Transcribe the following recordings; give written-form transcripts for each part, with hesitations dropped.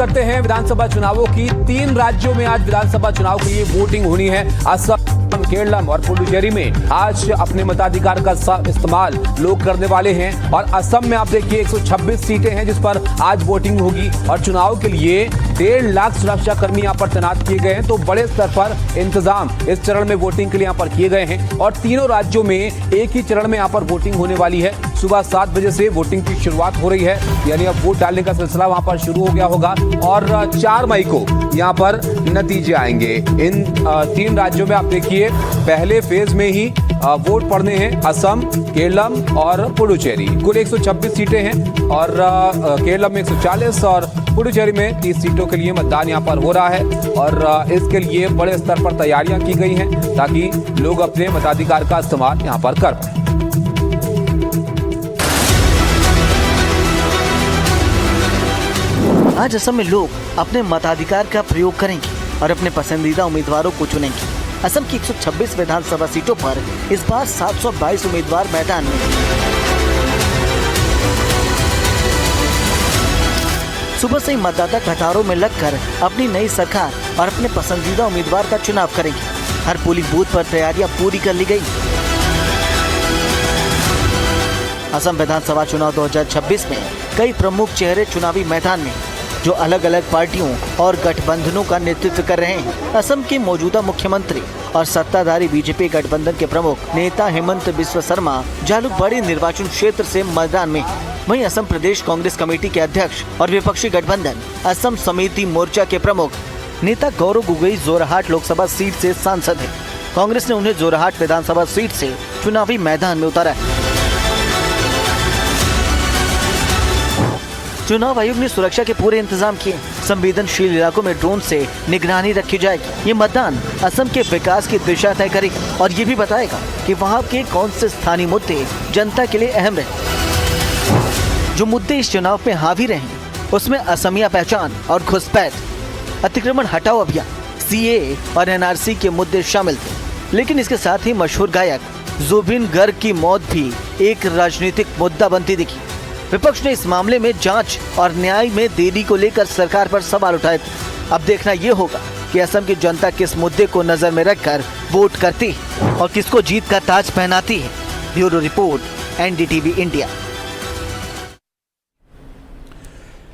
करते हैं विधानसभा चुनावों की। 3 राज्यों में आज विधानसभा चुनाव के लिए वोटिंग होनी है। असम, केरलम और पुडुचेरी में आज अपने मताधिकार का इस्तेमाल लोग करने वाले हैं। और असम में आप देखिए 126 सीटें हैं जिस पर आज वोटिंग होगी और चुनाव के लिए 1.5 लाख सुरक्षा कर्मी यहाँ पर तैनात किए गए हैं। तो बड़े स्तर पर इंतजाम इस चरण में वोटिंग के लिए यहाँ पर किए गए हैं और तीनों राज्यों में एक ही चरण में यहाँ पर वोटिंग होने वाली है। सुबह 7 बजे से वोटिंग की शुरुआत हो रही है, यानी अब वोट डालने का सिलसिला वहां पर शुरू हो गया होगा और 4 मई को यहां पर नतीजे आएंगे। इन 3 राज्यों में आप देखिए पहले फेज में ही वोट पड़ने हैं। असम, केरलम और पुडुचेरी। कुल 126 सीटें हैं और केरलम में 140 और पुडुचेरी में 30 सीटों के लिए मतदान यहां पर हो रहा है और इसके लिए बड़े स्तर पर तैयारियां की गई हैं ताकि लोग अपने मताधिकार का इस्तेमाल यहां पर कर पाएं। आज असम में लोग अपने मताधिकार का प्रयोग करेंगे और अपने पसंदीदा उम्मीदवारों को चुनेंगे। असम की 126 विधानसभा सीटों पर इस बार 722 उम्मीदवार मैदान में हैं। सुबह से ही मतदाता कतारों में लगकर अपनी नई सरकार और अपने पसंदीदा उम्मीदवार का चुनाव करेंगे। हर पोलिंग बूथ पर तैयारियां पूरी कर ली गई। असम विधानसभा चुनाव 2026 में कई प्रमुख चेहरे चुनावी मैदान में जो अलग अलग पार्टियों और गठबंधनों का नेतृत्व कर रहे हैं। असम के मौजूदा मुख्यमंत्री और सत्ताधारी बीजेपी गठबंधन के प्रमुख नेता हेमंत बिस्वा शर्मा जालुकबाड़ी निर्वाचन क्षेत्र से मैदान में। वहीं असम प्रदेश कांग्रेस कमेटी के अध्यक्ष और विपक्षी गठबंधन असम समिति मोर्चा के प्रमुख नेता गौरव गोगोई जोरहाट लोकसभा सीट से सांसद है। कांग्रेस ने उन्हें जोरहाट विधानसभा सीट से चुनावी मैदान में उतारा है। चुनाव आयोग ने सुरक्षा के पूरे इंतजाम किए। संवेदनशील इलाकों में ड्रोन से निगरानी रखी जाएगी। ये मतदान असम के विकास की दिशा तय करेगा और ये भी बताएगा कि वहाँ के कौन से स्थानीय मुद्दे जनता के लिए अहम रहे। जो मुद्दे इस चुनाव में हावी रहे उसमें असमिया पहचान और घुसपैठ, अतिक्रमण हटाओ अभियान, सीए और एनआरसी के मुद्दे शामिल थे। लेकिन इसके साथ ही मशहूर गायक जुबिन गर्ग की मौत भी एक राजनीतिक मुद्दा बनती दिखी। विपक्ष ने इस मामले में जांच और न्याय में देरी को लेकर सरकार पर सवाल उठाए थे। अब देखना ये होगा कि असम की जनता किस मुद्दे को नजर में रखकर वोट करती है और किसको जीत का ताज पहनाती है। Bureau report, NDTV India.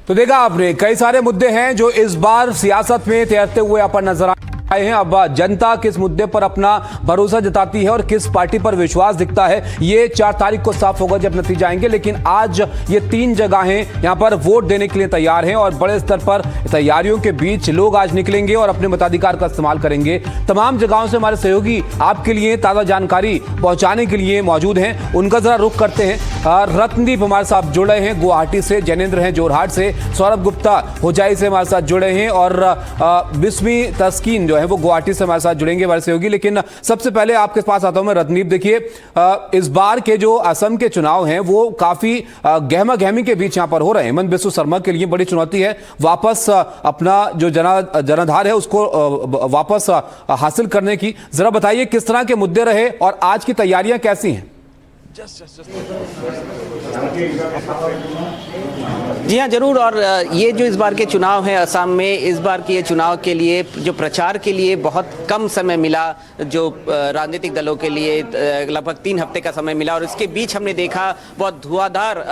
तो देखा आपने, कई सारे मुद्दे हैं जो इस बार सियासत में तैरते हुए यहाँ पर नजर आए हैं। अब जनता किस मुद्दे पर अपना भरोसा जताती है और किस पार्टी पर विश्वास दिखता है, ये 4 तारीख को साफ होगा जब नतीजे आएंगे। लेकिन आज ये 3 जगहें यहां पर वोट देने के लिए तैयार हैं और बड़े स्तर पर तैयारियों के बीच लोग आज निकलेंगे और अपने मताधिकार का इस्तेमाल करेंगे। तमाम जगहों से हमारे सहयोगी आपके लिए ताजा जानकारी पहुंचाने के लिए मौजूद हैं। उनका जरा रुख करते हैं। रत्नदीप हमारे साथ जुड़े हैं गुवाहाटी से, जैनेन्द्र हैं जोरहाट से, सौरभ गुप्ता होजाई से हमारे साथ जुड़े हैं और बिस्मी तस्कीन है वो गुवाहाटी से हमारे साथ जुड़ेंगे हमारे सहयोगी। लेकिन सबसे पहले आपके पास आता हूं मैं रत्नदीप। देखिए इस बार के जो असम के चुनाव हैं वो काफी गहमा गहमी के बीच यहां पर हो रहे हैं। हेमंत बिस्वा शर्मा के लिए बड़ी चुनौती है वापस अपना जो जनाधार है उसको वापस हासिल करने की। जरा बताइए किस तरह के मुद्दे रहे और आज की तैयारियां कैसी हैं? जी हाँ, जरूर। और ये जो इस बार के चुनाव हैं असम में, इस बार के ये चुनाव के लिए जो प्रचार के लिए बहुत कम समय मिला, जो राजनीतिक दलों के लिए लगभग 3 हफ्ते का समय मिला और इसके बीच हमने देखा बहुत धुआंधार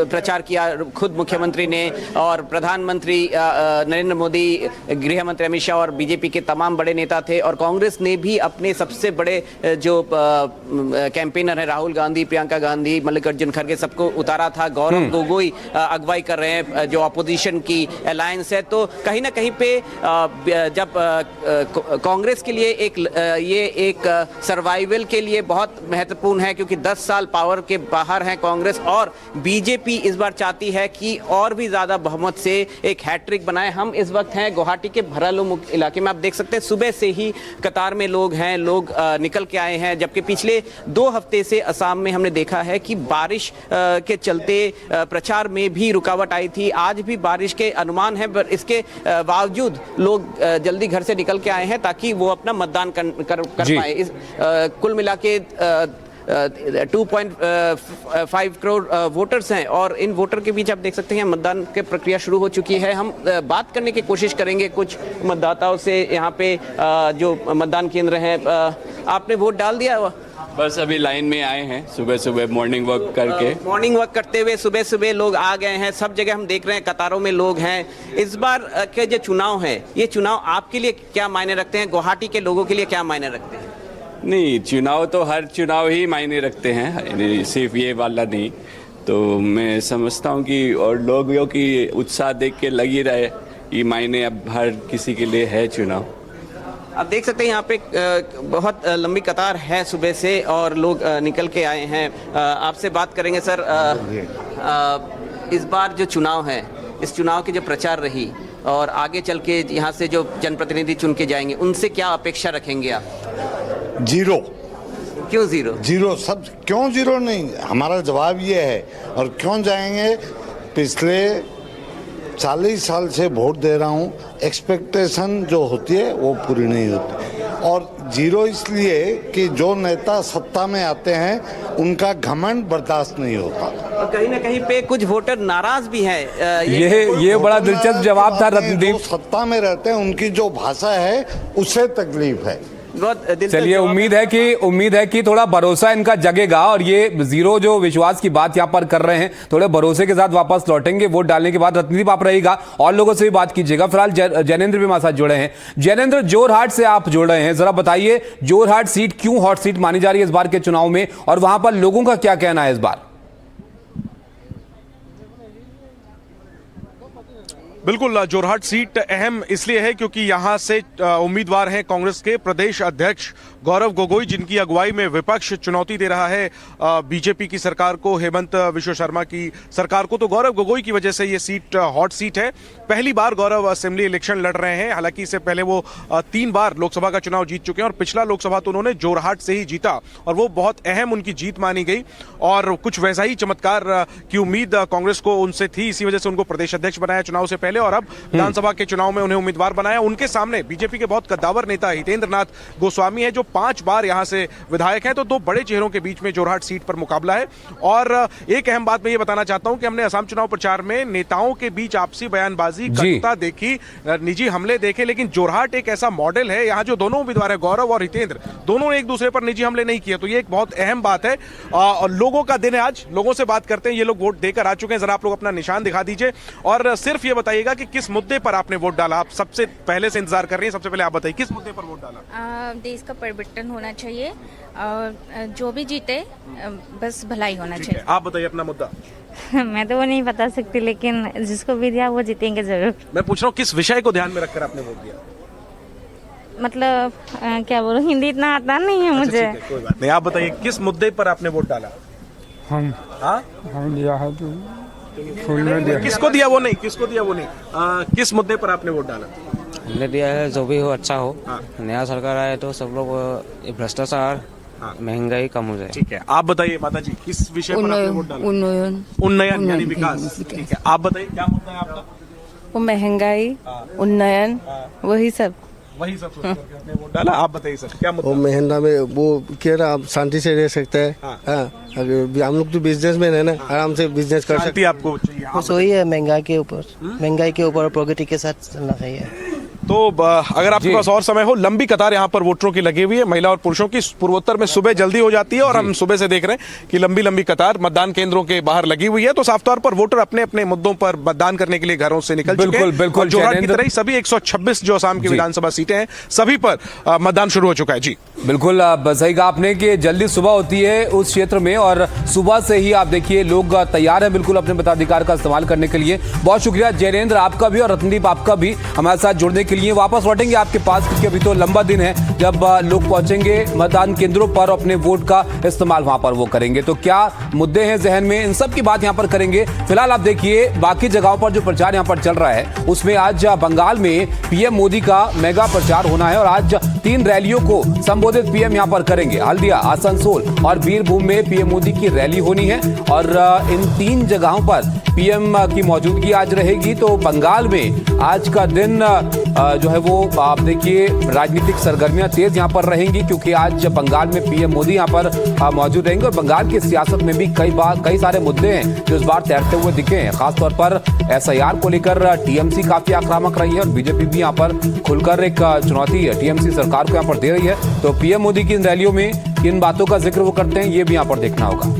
प्रचार किया खुद मुख्यमंत्री ने और प्रधानमंत्री नरेंद्र मोदी, गृह मंत्री अमित शाह और बीजेपी के तमाम बड़े नेता थे। और कांग्रेस ने भी अपने सबसे बड़े जो कैंपेनर हैं राहुल गांधी, प्रियंका गांधी, मल्लिकार्जुन खड़गे, सबको उतारा था। गौरव गोगोई अगुवाई कर रहे हैं जो अपोजिशन की अलायंस है। तो कहीं ना कहीं पे जब कांग्रेस के लिए ये एक सर्वाइवल के लिए बहुत महत्वपूर्ण है क्योंकि 10 साल पावर के बाहर है कांग्रेस और बीजेपी इस बार चाहती है कि और भी ज्यादा बहुमत से एक हैट्रिक बनाए। हम इस वक्त हैं गुवाहाटी के भरालू इलाके में। आप देख सकते हैं सुबह से ही कतार में लोग हैं, लोग निकल के आए हैं। जबकि पिछले 2 हफ्ते से असम में हमने देखा है कि बारिश के चलते प्रचार में भी रुकावट आई थी। आज भी बारिश के अनुमान है पर इसके बावजूद लोग जल्दी घर से निकल के आए हैं ताकि वो अपना मतदान कर पाए। कुल मिला के 2.5 करोड़ वोटर्स हैं और इन वोटर के बीच आप देख सकते हैं मतदान की प्रक्रिया शुरू हो चुकी है। हम बात करने की कोशिश करेंगे कुछ मतदाताओं से यहाँ पे जो मतदान केंद्र हैं। आपने वोट डाल दिया? बस अभी लाइन में आए हैं, सुबह सुबह मॉर्निंग वॉक करके। मॉर्निंग वॉक करते हुए सुबह सुबह लोग आ गए हैं। सब जगह हम देख रहे हैं कतारों में लोग हैं। इस बार के जो चुनाव है, ये चुनाव आपके लिए क्या मायने रखते हैं? गुवाहाटी के लोगों के लिए क्या मायने रखते हैं? नहीं, चुनाव तो हर चुनाव ही मायने रखते हैं, सिर्फ ये वाला नहीं। तो मैं समझता हूँ कि और लोगों की उत्साह देख के लग ही रहे, ये मायने अब हर किसी के लिए है चुनाव। आप देख सकते हैं यहाँ पे बहुत लंबी कतार है सुबह से और लोग निकल के आए हैं। आपसे बात करेंगे सर। इस बार जो चुनाव है, इस चुनाव की जो प्रचार रही और आगे चल के यहाँ से जो जनप्रतिनिधि चुन के जाएंगे, उनसे क्या अपेक्षा रखेंगे आप? जीरो। क्यों जीरो? जीरो सब क्यों जीरो नहीं, हमारा जवाब ये है। और क्यों जाएंगे, पिछले 40 साल से वोट दे रहा हूँ, एक्सपेक्टेशन जो होती है वो पूरी नहीं होती। और जीरो इसलिए कि जो नेता सत्ता में आते हैं उनका घमंड बर्दाश्त नहीं होता। और कहीं ना कहीं पे कुछ वोटर नाराज भी हैं। ये बड़ा दिलचस्प जवाब था रत्नदीप। जो सत्ता में रहते हैं उनकी जो भाषा है उससे तकलीफ है। चलिए, उम्मीद है कि थोड़ा भरोसा इनका जगेगा और ये जीरो जो विश्वास की बात यहाँ पर कर रहे हैं, थोड़े भरोसे के साथ वापस लौटेंगे वोट डालने के बाद। रत्नदीप आप रहेगा और लोगों से भी बात कीजिएगा। फिलहाल जैनेंद्र भी हमारे साथ जुड़े हैं। जैनेंद्र, जोरहाट से आप जुड़ रहे हैं, जरा बताइए जोरहाट सीट क्यों हॉट सीट मानी जा रही है इस बार के चुनाव में और वहां पर लोगों का क्या कहना है इस बार? बिल्कुल, जोरहाट सीट अहम इसलिए है क्योंकि यहां से उम्मीदवार हैं कांग्रेस के प्रदेश अध्यक्ष गौरव गोगोई, जिनकी अगुवाई में विपक्ष चुनौती दे रहा है बीजेपी की सरकार को, हेमंत विश्व शर्मा की सरकार को। तो गौरव गोगोई की वजह से ये सीट हॉट सीट है। पहली बार गौरव असेंबली इलेक्शन लड़ रहे हैं। हालांकि इससे पहले वो 3 बार लोकसभा का चुनाव जीत चुके हैं और पिछला लोकसभा तो उन्होंने जोरहाट से ही जीता और वो बहुत अहम उनकी जीत मानी गई। और कुछ वैसा ही चमत्कार की उम्मीद कांग्रेस को उनसे थी, इसी वजह से उनको प्रदेश अध्यक्ष बनाया चुनाव से पहले और अब विधानसभा के चुनाव में उन्हें उम्मीदवार बनाया। उनके सामने बीजेपी के बहुत कद्दावर नेता हितेंद्र नाथ गोस्वामी है, जो 5 बार यहां से विधायक हैं। तो 2 बड़े चेहरों के बीच में जोरहाट सीट पर मुकाबला है। और एक अहम बात मैं ये बताना चाहता हूं कि हमने असम चुनाव प्रचार में नेताओं के बीच आपसी बयानबाजी, कटुता देखी, निजी हमले देखे, लेकिन जोरहाट एक ऐसा मॉडल है, यहाँ जो दोनों उम्मीदवार है गौरव और हितेंद्र, दोनों ने एक दूसरे पर निजी हमले नहीं किए। तो ये एक बहुत अहम बात है। और लोगों का दिन है आज, लोगों से बात करते हैं। ये लोग वोट देकर आ चुके हैं, जरा आप लोग अपना निशान दिखा दीजिए और सिर्फ ये बताइएगा कि किस मुद्दे पर आपने वोट डाला। आप सबसे पहले से इंतजार कर रही हैं, सबसे पहले आप बताइए किस मुद्दे पर वोट डाला? देश का परिवर्तन होना चाहिए और जो भी जीते बस भलाई होना चाहिए। आप बताइए अपना मुद्दा। मैं तो वो नहीं बता सकती, लेकिन जिसको भी दिया वो जीतेंगे जरूर। मैं पूछ रहा हूँ किस विषय को ध्यान में रखकर आपने वोट दिया? मतलब क्या बोलूं, हिंदी इतना आता नहीं है मुझे। अच्छा, कोई बात नहीं। आप बताइए किस मुद्दे पर आपने वोट डाला? हम दिया है तो फूल में दिया। किसको दिया वो नहीं, किसको दिया वो नहीं, किस मुद्दे पर आपने वोट डाला? हमने दिया है जो भी हो अच्छा हो। नया सरकार आए तो सब लोग भ्रष्टाचार, महंगाई कम हो जाए। ठीक है, आप बताइए माता जी किस विषय पर आपने वोट डाला? उन्नयन यानी विकास। ठीक है, आप बताइए क्या मुद्दा है आपका? वो महंगाई, उन्नयन, वही सब सोच करके आपने वोट डाला। आप बताइए सर क्या मुद्दा? वो महंगा में वो कह रहा आप शांति से रह सकते हैं। हाँ, हम लोग तो बिजनेसमैन है ना, आराम से बिजनेस कर सकते हैं। आपको चाहिए? वही है, महंगाई के ऊपर प्रगति के साथ चलना चाहिए। तो अगर आपके पास और समय हो, लंबी कतार यहाँ पर वोटरों की लगी हुई है, महिला और पुरुषों की। पूर्वोत्तर में सुबह जल्दी हो जाती है और हम सुबह से देख रहे हैं कि लंबी लंबी कतार मतदान केंद्रों के बाहर लगी हुई है। तो साफ तौर पर वोटर अपने अपने मुद्दों पर मतदान करने के लिए घरों से निकल चुके हैं। बिल्कुल जोरहाट की तरह ही सभी 126 जो असम की विधानसभा सीटें हैं, सभी पर मतदान शुरू हो चुका है। जी बिल्कुल, सही कहा आपने कि जल्दी सुबह होती है उस क्षेत्र में और सुबह से ही आप देखिए लोग तैयार हैं बिल्कुल अपने मताधिकार का इस्तेमाल करने के लिए। बहुत शुक्रिया जैनेंद्र आपका भी और रत्नदीप आपका भी हमारे साथ जुड़ने के लिए। वापस लौटेंगे आपके पास क्योंकि अभी तो लंबा दिन है जब लोग पहुंचेंगे मतदान केंद्रों पर, अपने वोट का इस्तेमाल वहां पर वो करेंगे। तो क्या मुद्दे हैं जहन में, इन सब की बात यहां पर करेंगे। फिलहाल आप देखिए बाकी जगहों पर जो प्रचार यहां पर चल रहा है उसमें आज बंगाल में पीएम मोदी का मेगा प्रचार होना है और आज 3 रैलियों को संबोधित पीएम यहां पर करेंगे। हल्दिया, आसनसोल और बीरभूम में पीएम मोदी की रैली होनी है और इन 3 जगहों पर पीएम की मौजूदगी आज रहेगी। तो बंगाल में आज का दिन जो है वो आप देखिए राजनीतिक सरगर्मियां तेज यहां पर रहेंगी, क्योंकि आज बंगाल में पीएम मोदी यहां पर मौजूद रहेंगे। और बंगाल की सियासत में भी कई सारे मुद्दे हैं जो इस बार तैरते हुए दिखे हैं। खासतौर पर एसआईआर को लेकर टीएमसी काफी आक्रामक रही है और बीजेपी भी यहां पर खुलकर एक चुनौती टीएमसी सरकार को यहां पर दे रही है। तो पीएम मोदी की इन रैलियों में किन बातों का जिक्र वो करते हैं, ये भी यहां पर देखना होगा।